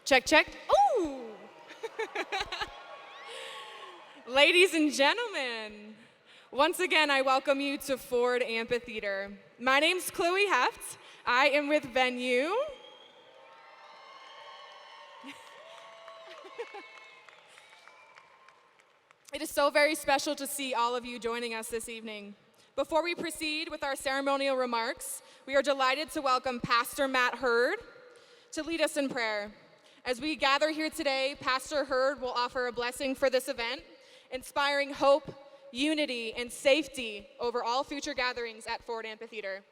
Check, check. Ooh! Ladies and gentlemen, once again, I welcome you to Ford Amphitheater. My name's Chloe Hoeft. I am with VENU. It is so very special to see all of you joining us this evening. Before we proceed with our ceremonial remarks, we are delighted to welcome Pastor Matt Hurd to lead us in prayer. As we gather here today, Pastor Hurd will offer a blessing for this event, inspiring hope, unity, and safety over all future gatherings at Ford Amphitheater.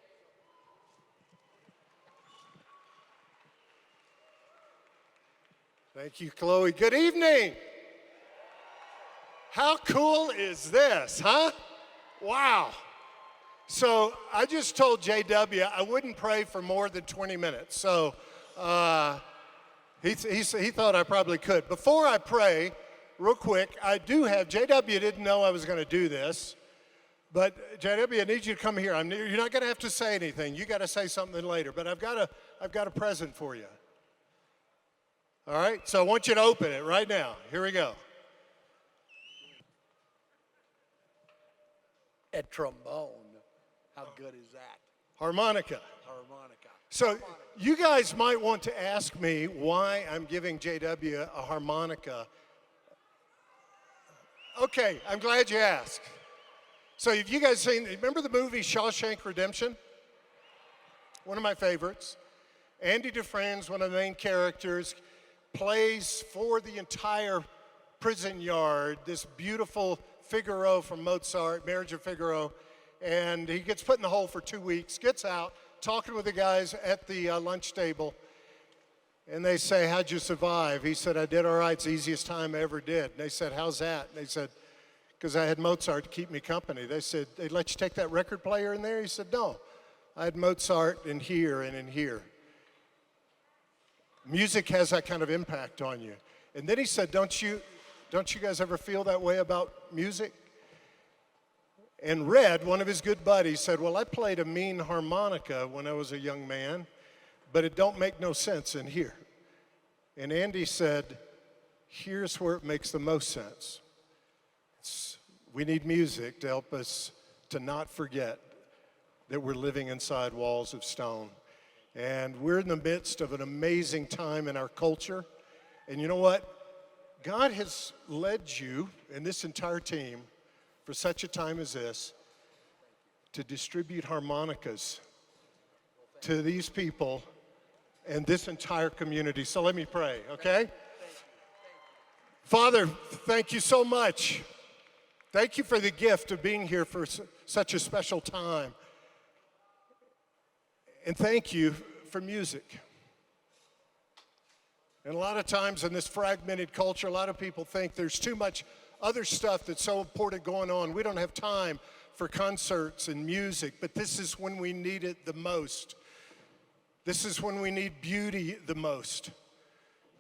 Thank you, Chloe. Good evening. How cool is this, huh? Wow. So I just told JW I wouldn't pray for more than 20 minutes. So he thought I probably could. Before I pray, real quick, I do have, JW didn't know I was going to do this, but JW, I need you to come here. You're not going to have to say anything. You got to say something later, but I've got a present for you. All right, so I want you to open it right now. Here we go. A trombone. How good is that? Harmonica. Harmonica. So you guys might want to ask me why I'm giving JW a harmonica. Okay, I'm glad you asked. So have you guys remember the movie Shawshank Redemption? One of my favorites. Andy Dufresne's one of the main characters, plays for the entire prison yard this beautiful Figaro from Mozart, Marriage of Figaro, and he gets put in the hole for 2 weeks, gets out, talking with the guys at the lunch table, and they say, how'd you survive? He said, I did all right, it's the easiest time I ever did. And they said, how's that? And they said, because I had Mozart to keep me company. They said, they let you take that record player in there? He said, no, I had Mozart in here and in here. Music has that kind of impact on you. And then he said, don't you guys ever feel that way about music? And Red, one of his good buddies, said, well, I played a mean harmonica when I was a young man, but it don't make no sense in here. And Andy said, here's where it makes the most sense. We need music to help us to not forget that we're living inside walls of stone. And we're in the midst of an amazing time in our culture. And you know what? God has led you and this entire team for such a time as this to distribute harmonicas to these people and this entire community. So let me pray, okay? Father, thank you so much. Thank you for the gift of being here for such a special time. And thank you for music. And a lot of times in this fragmented culture, a lot of people think there's too much other stuff that's so important going on. We don't have time for concerts and music, but this is when we need it the most. This is when we need beauty the most.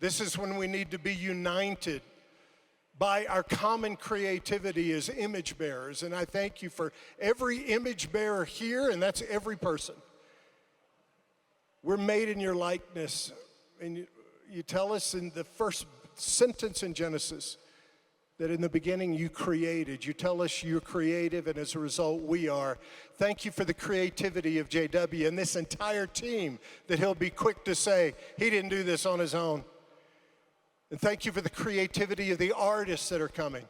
This is when we need to be united by our common creativity as image bearers. And I thank you for every image bearer here, and that's every person. We're made in your likeness. And you tell us in the first sentence in Genesis that in the beginning you created. You tell us you're creative, and as a result, we are. Thank you for the creativity of JW and this entire team that he'll be quick to say, he didn't do this on his own. And thank you for the creativity of the artists that are coming.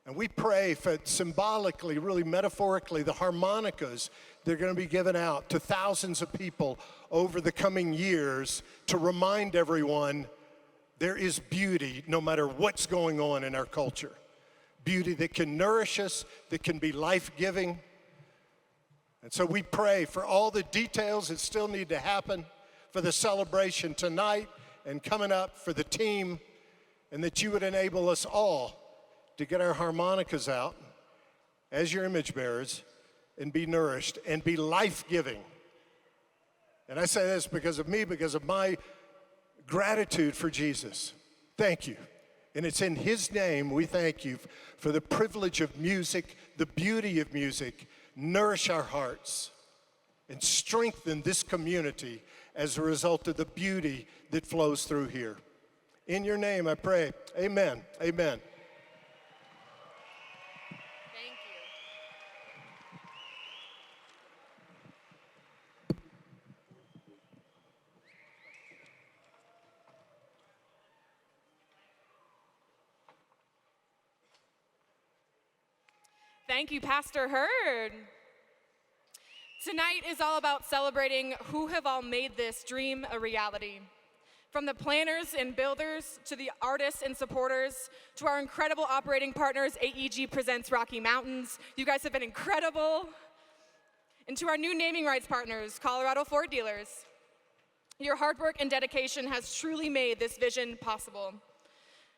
And we pray for symbolically, really metaphorically, the harmonicas that are going to be given out to thousands of people over the coming years to remind everyone there is beauty no matter what's going on in our culture. Beauty that can nourish us, that can be life-giving. And so we pray for all the details that still need to happen for the celebration tonight and coming up for the team, and that you would enable us all to get our harmonicas out as your image bearers and be nourished and be life-giving. And I say this because of me, because of my gratitude for Jesus. Thank you. And it's in his name we thank you for the privilege of music, the beauty of music. Nourish our hearts and strengthen this community as a result of the beauty that flows through here. In your name I pray, amen, amen. Thank you. Thank you, Pastor Hurd. Tonight is all about celebrating who have all made this dream a reality. From the planners and builders, to the artists and supporters, to our incredible operating partners, AEG Presents Rocky Mountains. You guys have been incredible. And to our new naming rights partners, Colorado Ford dealers. Your hard work and dedication has truly made this vision possible.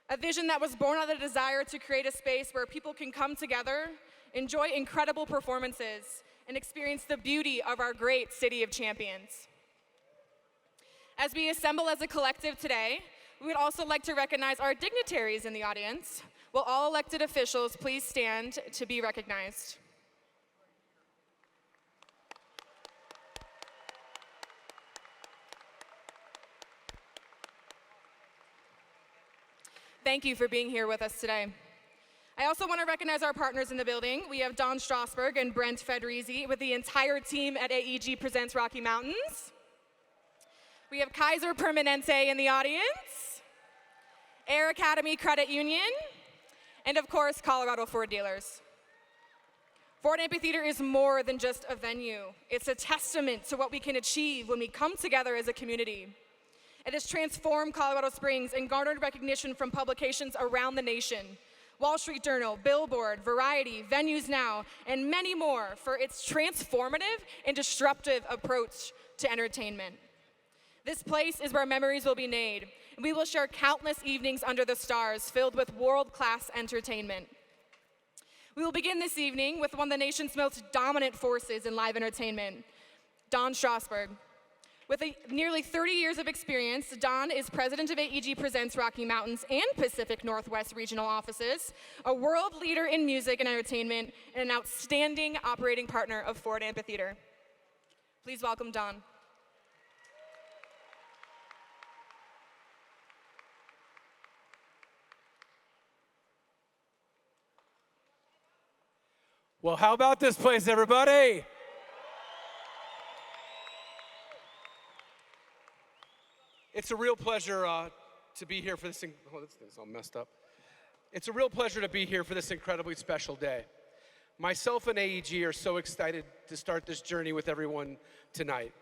A vision that was born out of the desire to create a space where people can come together, enjoy incredible performances, and experience the beauty of our great City of Champions. As we assemble as a collective today, we would also like to recognize our dignitaries in the audience. Will all elected officials please stand to be recognized? Thank you for being here with us today. I also want to recognize our partners in the building. We have Don Strausburg and Brent Fedrizzi with the entire team at AEG Presents Rocky Mountains. We have Kaiser Permanente in the audience, Air Academy Credit Union, and of course, Colorado Ford dealers. Ford Amphitheater is more than just a venue. It's a testament to what we can achieve when we come together as a community. It has transformed Colorado Springs and garnered recognition from publications around the nation. Wall Street Journal, Billboard, Variety, Venues Now, and many more for its transformative and disruptive approach to entertainment. This place is where memories will be made, and we will share countless evenings under the stars filled with world-class entertainment. We will begin this evening with one of the nation's most dominant forces in live entertainment, Don Strausburg. With nearly 30 years of experience, Don is president of AEG Presents Rocky Mountains and Pacific Northwest regional offices, a world leader in music and entertainment, and an outstanding operating partner of Ford Amphitheater. Please welcome Don. Well, how about this place, everybody? It's a real pleasure to be here for this. Oh, this thing's all messed up. It's a real pleasure to be here for this incredibly special day. Myself and AEG are so excited to start this journey with everyone tonight.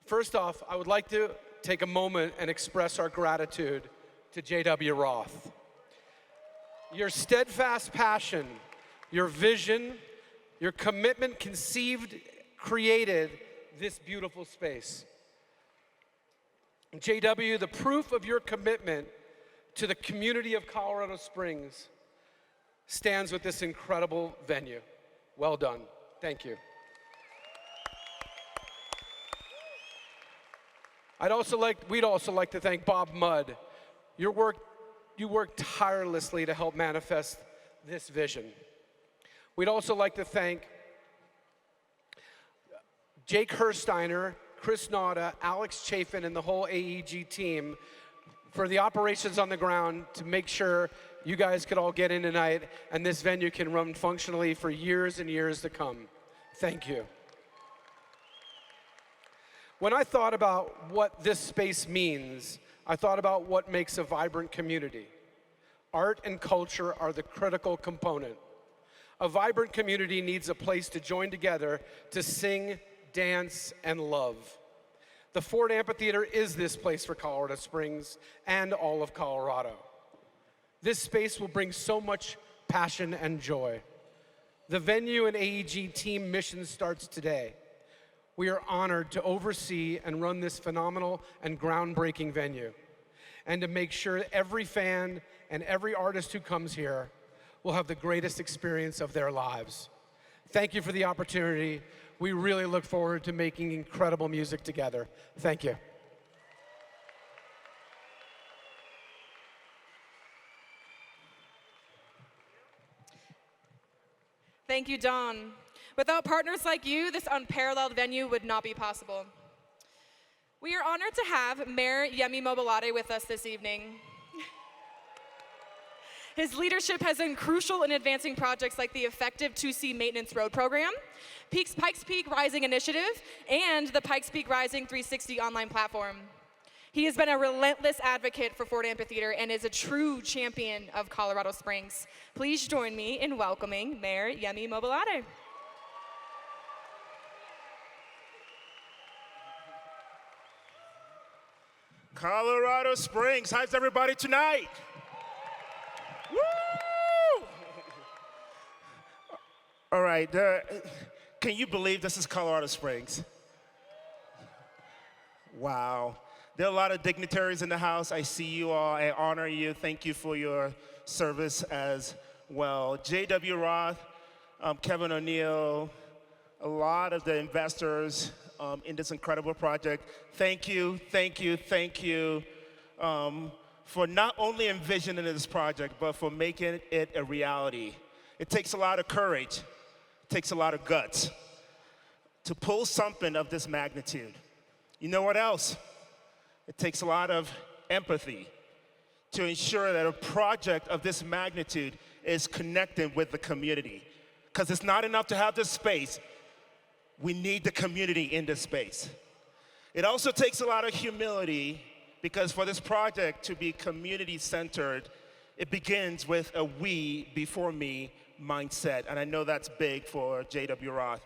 First off, I would like to take a moment and express our gratitude to J.W. Roth. Your steadfast passion, your vision, your commitment created this beautiful space. JW, the proof of your commitment to the community of Colorado Springs stands with this incredible venue. Well done. Thank you. We'd also like to thank Bob Mudd. You worked tirelessly to help manifest this vision. We'd also like to thank Jake Hersteiner, Chris Nauta, Alex Chafin, and the whole AEG team for the operations on the ground to make sure you guys could all get in tonight and this venue can run functionally for years and years to come. Thank you. When I thought about what this space means, I thought about what makes a vibrant community. Art and culture are the critical component. A vibrant community needs a place to join together to sing, dance, and love. The Ford Amphitheater is this place for Colorado Springs and all of Colorado. This space will bring so much passion and joy. The venue and AEG team mission starts today. We are honored to oversee and run this phenomenal and groundbreaking venue, and to make sure every fan and every artist who comes here will have the greatest experience of their lives. Thank you for the opportunity. We really look forward to making incredible music together. Thank you. Thank you, Don. Without partners like you, this unparalleled venue would not be possible. We are honored to have Mayor Demi Mobolade with us this evening. His leadership has been crucial in advancing projects like the effective 2C maintenance road program, Pikes Peak Rising Initiative, and the Pikes Peak Rising 360 online platform. He has been a relentless advocate for Ford Amphitheater and is a true champion of Colorado Springs. Please join me in welcoming Mayor Demi Mobolade. Colorado Springs, how's everybody tonight? Woo! All right, can you believe this is Colorado Springs? Wow. There are a lot of dignitaries in the house. I see you all. I honor you. Thank you for your service as well. J.W. Roth, Kevin O'Neill, a lot of the investors in this incredible project. Thank you for not only envisioning this project, but for making it a reality. It takes a lot of courage. It takes a lot of guts to pull something of this magnitude. You know what else? It takes a lot of empathy to ensure that a project of this magnitude is connected with the community. Because it's not enough to have this space. We need the community in this space. It also takes a lot of humility because for this project to be community-centered, it begins with a we before me mindset. And I know that's big for J.W. Roth.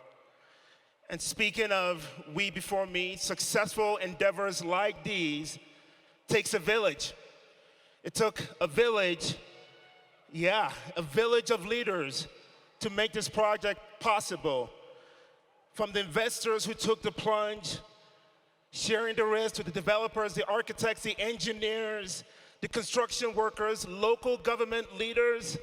And speaking of we before me, successful endeavors like these takes a village. It took a village, a village of leaders to make this project possible. From the investors who took the plunge, sharing the risk, to the developers, the architects, the engineers, the construction workers, local government leaders,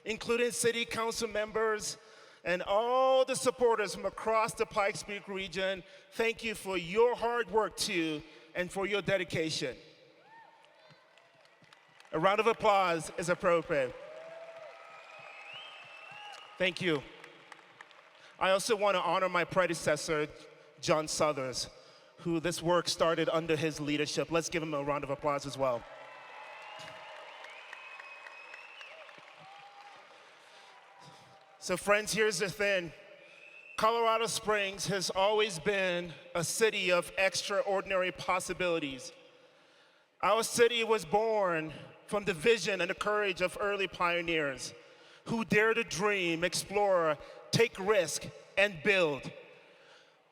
including city council members, and all the supporters from across the Pikes Peak region. Thank you for your hard work too, and for your dedication. A round of applause is appropriate. Thank you. I also want to honor my predecessor, John Suthers, who this work started under his leadership. Let's give him a round of applause as well. So friends, here's the thing. Colorado Springs has always been a city of extraordinary possibilities. Our city was born from the vision and the courage of early pioneers who dared to dream, explore, take risk, and build.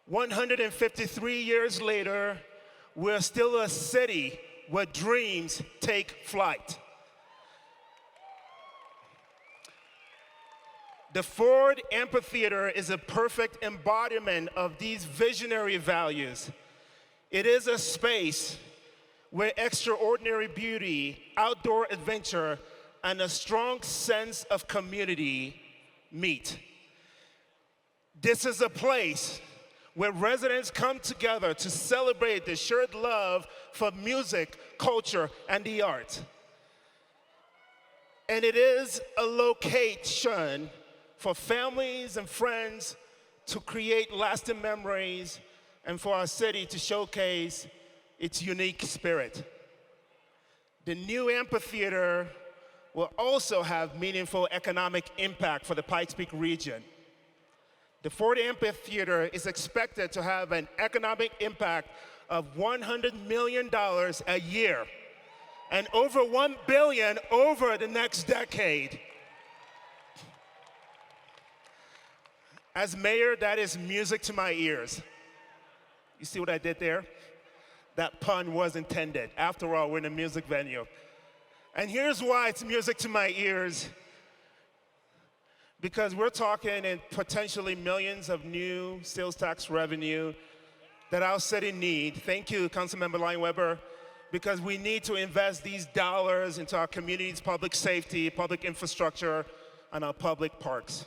153 years later, we're still a city where dreams take flight. The Ford Amphitheater is a perfect embodiment of these visionary values. It is a space where extraordinary beauty, outdoor adventure, and a strong sense of community meet. This is a place where residents come together to celebrate the shared love for music, culture, and the arts. And it is a location for families and friends to create lasting memories and for our city to showcase its unique spirit. The new amphitheater will also have meaningful economic impact for the Pikes Peak region. The Ford Amphitheater is expected to have an economic impact of $100 million a year and over $1 billion over the next decade. As mayor, that is music to my ears. You see what I did there? That pun was intended. After all, we're in a music venue. And here's why it's music to my ears. Because we're talking in potentially millions of new sales tax revenue that our city needs. Thank you, Councilmember Lineweber, because we need to invest these dollars into our community's public safety, public infrastructure, and our public parks.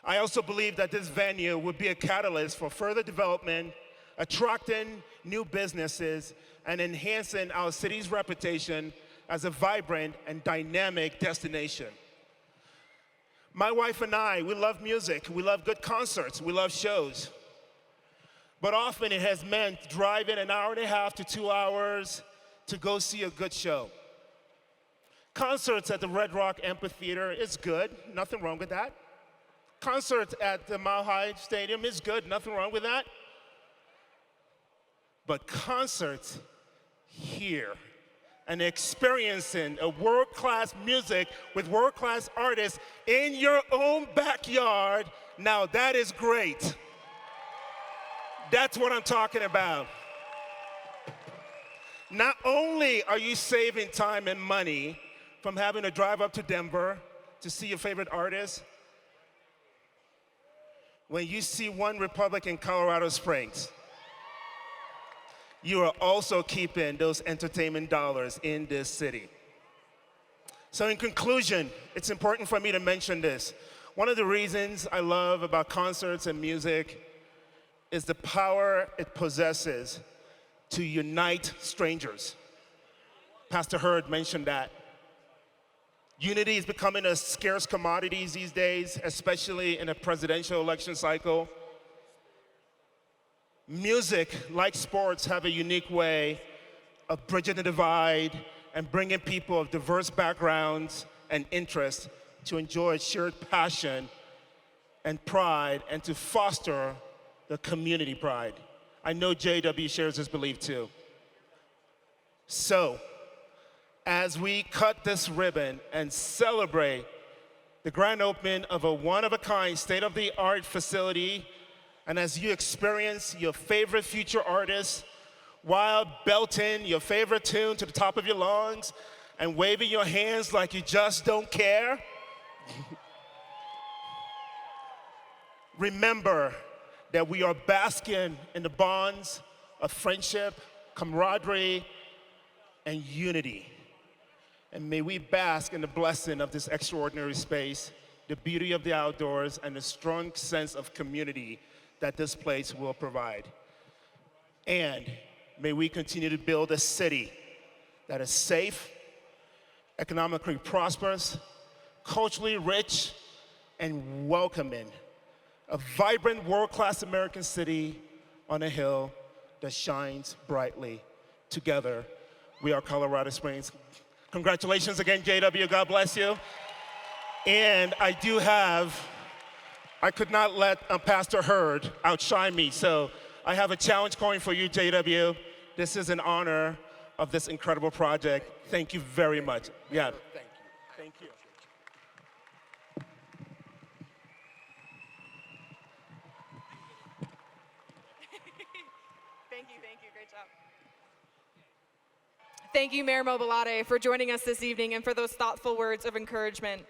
I also believe that this venue would be a catalyst for further development, attracting new businesses, and enhancing our city's reputation as a vibrant and dynamic destination. My wife and I, we love music, we love good concerts, we love shows. But often it has meant driving an hour and a half to 2 hours to go see a good show. Concerts at the Red Rock Amphitheater is good, nothing wrong with that. Concerts at the Mile High Stadium is good, nothing wrong with that. But concerts here and experiencing a world-class music with world-class artists in your own backyard, now that is great. That's what I'm talking about. Not only are you saving time and money from having to drive up to Denver to see your favorite artist, when you see One Republic in Colorado Springs, you are also keeping those entertainment dollars in this city. So in conclusion, it's important for me to mention this. One of the reasons I love about concerts and music is the power it possesses to unite strangers. Pastor Hurd mentioned that. Unity is becoming a scarce commodity these days, especially in a presidential election cycle. Music, like sports, have a unique way of bridging the divide and bringing people of diverse backgrounds and interests to enjoy shared passion and pride and to foster the community pride. I know JW shares this belief too. So, as we cut this ribbon and celebrate the grand opening of a one-of-a-kind, state-of-the-art facility, and as you experience your favorite future artists while belting your favorite tune to the top of your lungs and waving your hands like you just don't care, remember that we are basking in the bonds of friendship, camaraderie, and unity. And may we bask in the blessing of this extraordinary space, the beauty of the outdoors, and the strong sense of community that this place will provide. And may we continue to build a city that is safe, economically prosperous, culturally rich, and welcoming. A vibrant, world-class American city on a hill that shines brightly. Together, we are Colorado Springs. Congratulations again, JW. God bless you. And I could not let Pastor Hurd outshine me, so I have a challenge coin for you, JW. This is in honor of this incredible project. Thank you very much. Yeah. Thank you. Thank you. Thank you, great job. Thank you, Mayor Mobolade, for joining us this evening and for those thoughtful words of encouragement.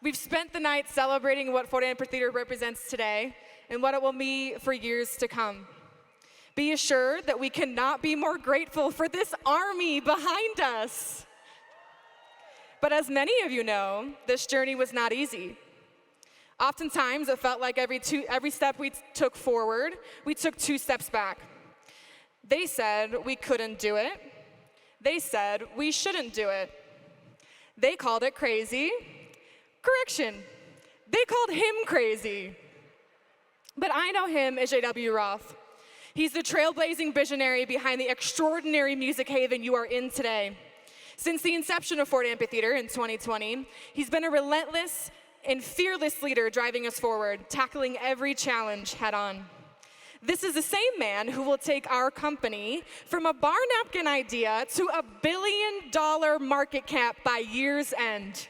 We've spent the night celebrating what Ford Amphitheater represents today and what it will be for years to come. Be assured that we cannot be more grateful for this army behind us. But as many of you know, this journey was not easy. Oftentimes, it felt like every step we took forward, we took 2 steps back. They said we couldn't do it. They said we shouldn't do it. They called it crazy. Correction, they called him crazy. But I know him as J.W. Roth. He's the trailblazing visionary behind the extraordinary music haven you are in today. Since the inception of Ford Amphitheater in 2020, he's been a relentless and fearless leader driving us forward, tackling every challenge head on. This is the same man who will take our company from a bar napkin idea to a $1 billion market cap by year's end.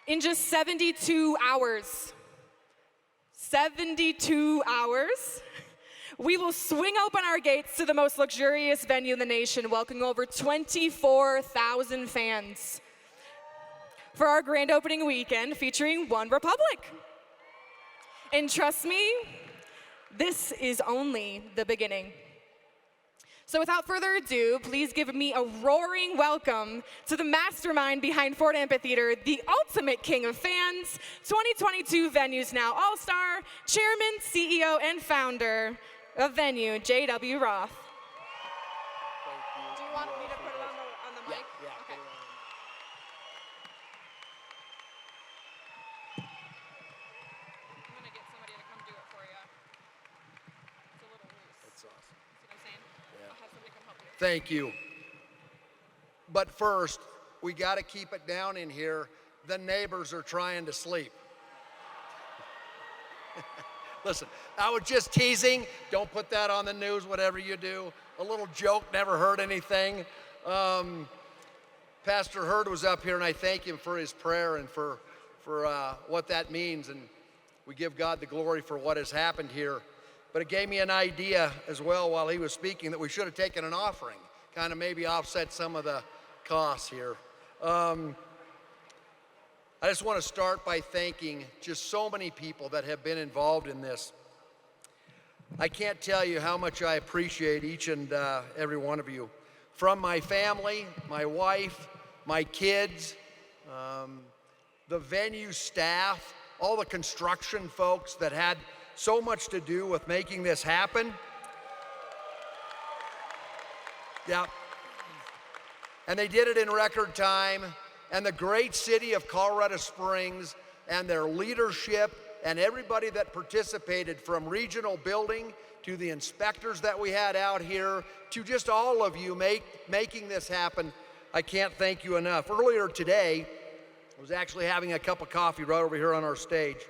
In just 72 hours, we will swing open our gates to the most luxurious venue in the nation, welcoming over 24,000 fans for our grand opening weekend featuring One Republic. And trust me, this is only the beginning. So without further ado, please give me a roaring welcome to the mastermind behind Ford Amphitheater, the ultimate king of fans, 2022 Venu's Now All-Star, Chairman, CEO, and founder of VENU, J.W. Roth. Thank you. Do you want me to put it on the mic? Yeah. Okay. I'm gonna get somebody to come do it for you. It's a little loose. That's awesome. See what I'm saying? Yeah. I'll have somebody come help you. Thank you. But first, we got to keep it down in here. The neighbors are trying to sleep. Listen, I was just teasing. Don't put that on the news, whatever you do. A little joke, never hurt anything. Pastor Hurd was up here, and I thank him for his prayer and for what that means. And we give God the glory for what has happened here. But it gave me an idea as well while he was speaking that we should have taken an offering, kind of maybe offset some of the costs here. I just want to start by thanking just so many people that have been involved in this. I can't tell you how much I appreciate each and every one of you. From my family, my wife, my kids, the VENU staff, all the construction folks that had so much to do with making this happen. Yeah. And they did it in record time. And the great city of Colorado Springs and their leadership and everybody that participated, from regional building to the inspectors that we had out here to just all of you making this happen, I can't thank you enough. Earlier today, I was actually having a cup of coffee right over here on our stage.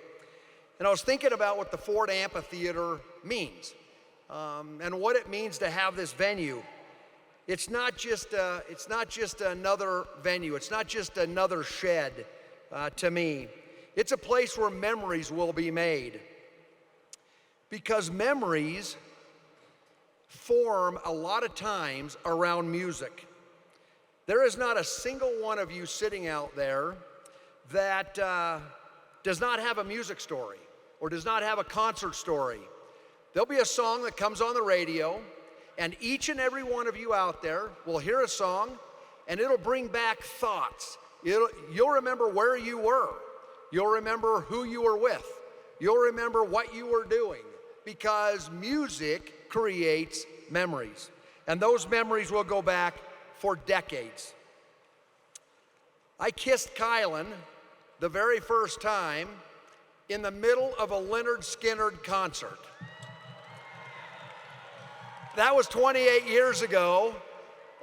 And I was thinking about what the Ford Amphitheater means and what it means to have this venue. It's not just another venue. It's not just another shed to me. It's a place where memories will be made. Because memories form a lot of times around music. There is not a single one of you sitting out there that does not have a music story or does not have a concert story. There'll be a song that comes on the radio, and each and every one of you out there will hear a song, and it'll bring back thoughts. You'll remember where you were. You'll remember who you were with. You'll remember what you were doing, because music creates memories. And those memories will go back for decades. I kissed Kylan the very first time in the middle of a Lynyrd Skynyrd concert. That was 28 years ago,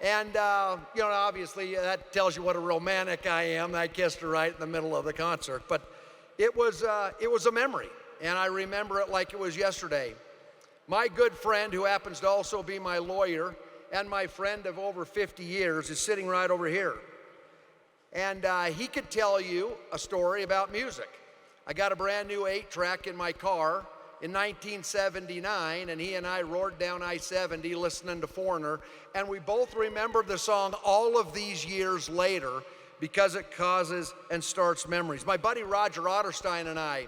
and obviously that tells you what a romantic I am. I kissed her right in the middle of the concert, but it was a memory, and I remember it like it was yesterday. My good friend, who happens to also be my lawyer and my friend of over 50 years, is sitting right over here, and he could tell you a story about music. I got a brand new 8-track in my car in 1979, and he and I roared down I-70 listening to Foreigner, and we both remember the song all of these years later because it causes and starts memories. My buddy Roger Otterstein and I,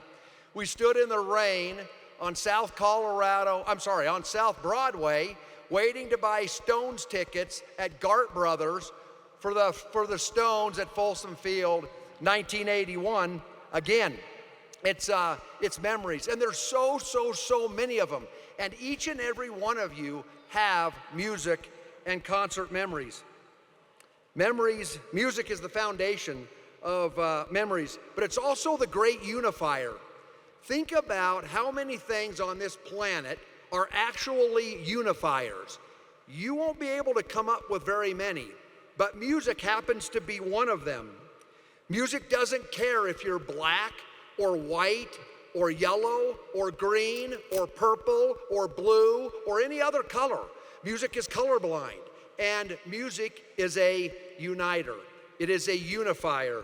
we stood in the rain on South Broadway waiting to buy Stones tickets at Gart Brothers for the Stones at Folsom Field, 1981. Again, it's memories, and there's so many of them, and each and every one of you have music and concert memories. Music is the foundation of memories, but it's also the great unifier. Think about how many things on this planet are actually unifiers. You won't be able to come up with very many, but music happens to be one of them. Music doesn't care if you're black or white or yellow or green or purple or blue or any other color. Music is colorblind, and music is a uniter. It is a unifier.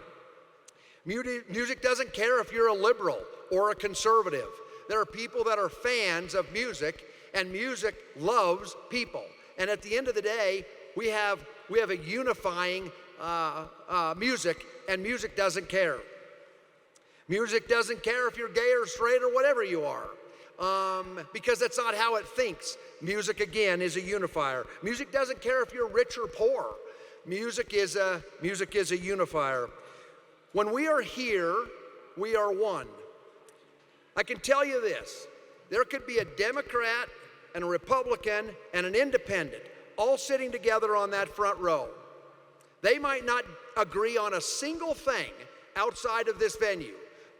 Music doesn't care if you're a liberal or a conservative. There are people that are fans of music, and music loves people. And at the end of the day, we have a unifying music, and music doesn't care. Music doesn't care if you're gay or straight or whatever you are, because that's not how it thinks. Music, again, is a unifier. Music doesn't care if you're rich or poor. Music is a unifier. When we are here, we are one. I can tell you this. There could be a Democrat and a Republican and an independent all sitting together on that front row. They might not agree on a single thing outside of this venue.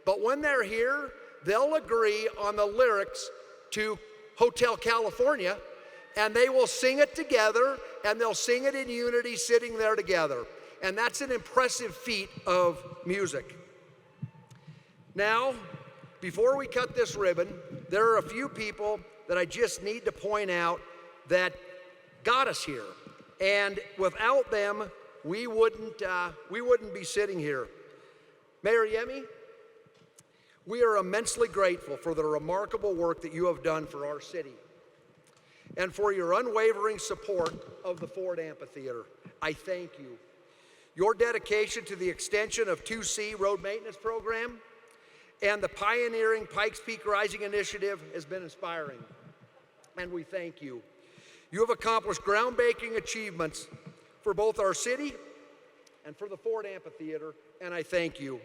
But when they're here, they'll agree on the lyrics to Hotel California, and they will sing it together, and they'll sing it in unity sitting there together. And that's an impressive feat of music. Now, before we cut this ribbon, there are a few people that I just need to point out that got us here. And without them, we wouldn't be sitting here. Mayor Yemi, we are immensely grateful for the remarkable work that you have done for our city and for your unwavering support of the Ford Amphitheater. I thank you. Your dedication to the extension of 2C road maintenance program and the pioneering Pikes Peak Rising Initiative has been inspiring, and we thank you. You have accomplished groundbreaking achievements for both our city and for the Ford Amphitheater, and I thank you.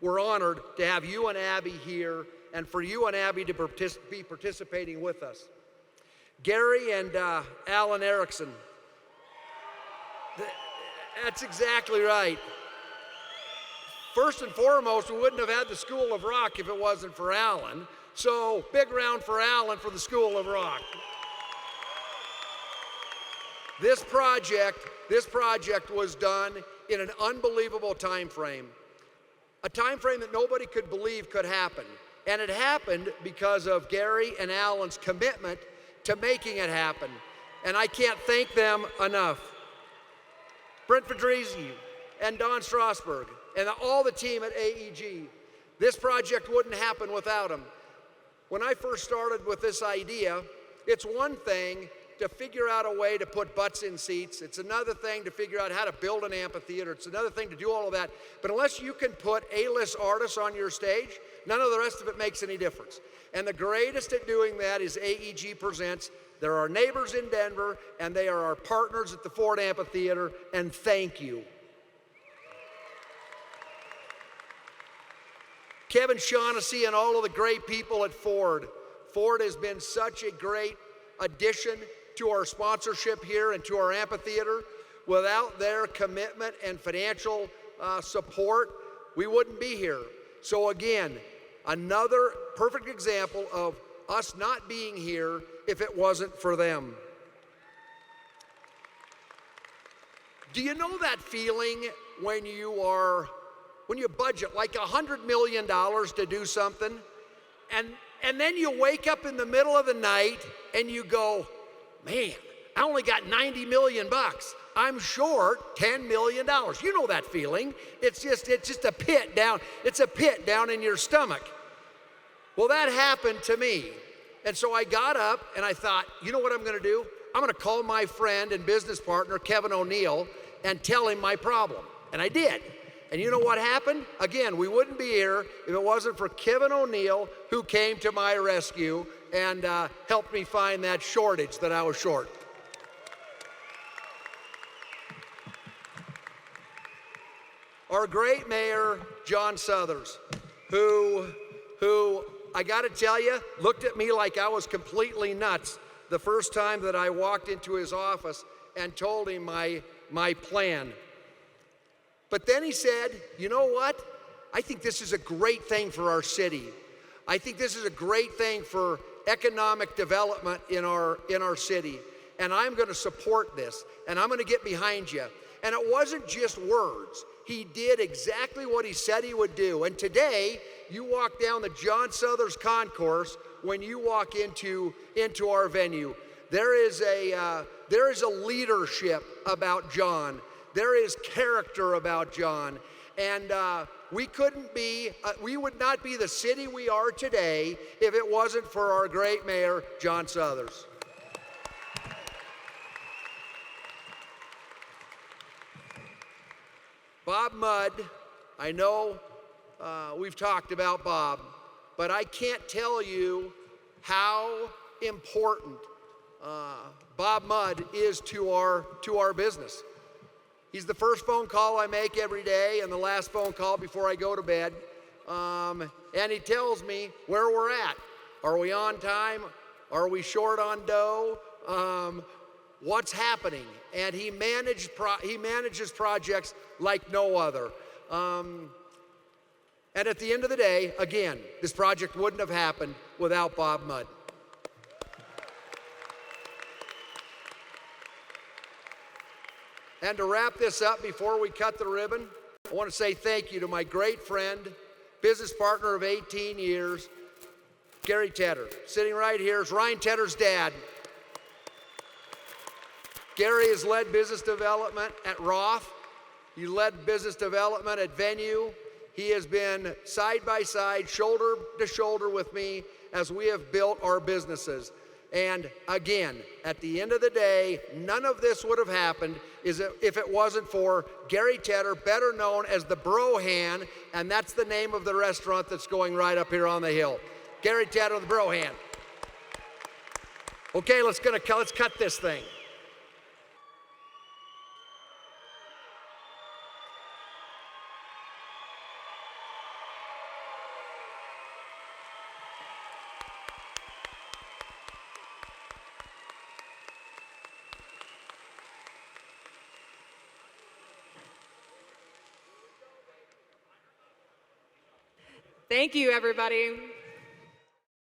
We're honored to have you and Abby here, and for you and Abby to be participating with us. Gary and Alan Erickson. That's exactly right. First and foremost, we wouldn't have had the School of Rock if it wasn't for Alan. So big round for Alan for the School of Rock. This project was done in an unbelievable time frame. A time frame that nobody could believe could happen. And it happened because of Gary and Alan's commitment to making it happen. And I can't thank them enough. Brent Fedrizzi and Don Strausburg and all the team at AEG. This project wouldn't happen without them. When I first started with this idea, it's one thing to figure out a way to put butts in seats. It's another thing to figure out how to build an amphitheater. It's another thing to do all of that. But unless you can put A-list artists on your stage, none of the rest of it makes any difference. And the greatest at doing that is AEG Presents. They're our neighbors in Denver, and they are our partners at the Ford Amphitheater, and thank you. Kevin Shaughnessy and all of the great people at Ford. Ford has been such a great addition to our sponsorship here and to our amphitheater. Without their commitment and financial support, we wouldn't be here. So again, another perfect example of us not being here if it wasn't for them. Do you know that feeling when you budget like $100 million to do something, and then you wake up in the middle of the night and you go, man, I only got 90 million bucks. I'm short $10 million. You know that feeling. It's just a pit down. It's a pit down in your stomach. Well, that happened to me. And so I got up and I thought, you know what I'm going to do? I'm going to call my friend and business partner, Kevin O'Neill, and tell him my problem. And I did. And you know what happened? Again, we wouldn't be here if it wasn't for Kevin O'Neill, who came to my rescue and helped me find that shortage that I was short. Our great mayor, John Suthers, who I got to tell you, looked at me like I was completely nuts the first time that I walked into his office and told him my plan. But then he said, you know what? I think this is a great thing for our city. I think this is a great thing for economic development in our city. And I'm going to support this, and I'm going to get behind you. And it wasn't just words. He did exactly what he said he would do. And today, you walk down the John Suthers concourse when you walk into our venue. There is a leadership about John. There is character about John. And we would not be the city we are today if it wasn't for our great mayor, John Suthers. Bob Mudd, I know we've talked about Bob, but I can't tell you how important Bob Mudd is to our business. He's the first phone call I make every day and the last phone call before I go to bed. And he tells me where we're at. Are we on time? Are we short on dough? What's happening? And he manages projects like no other. And at the end of the day, again, this project wouldn't have happened without Bob Mudd. And to wrap this up before we cut the ribbon, I want to say thank you to my great friend, business partner of 18 years, Gary Tedder. Sitting right here is Ryan Tedder's dad. Gary has led business development at Roth. He led business development at VENU. He has been side by side, shoulder to shoulder with me as we have built our businesses. And again, at the end of the day, none of this would have happened if it wasn't for Gary Tedder, better known as the Bro Hand, and that's the name of the restaurant that's going right up here on the hill. Gary Tedder, the Bro Hand. Okay, let's cut this thing. Thank you, everybody.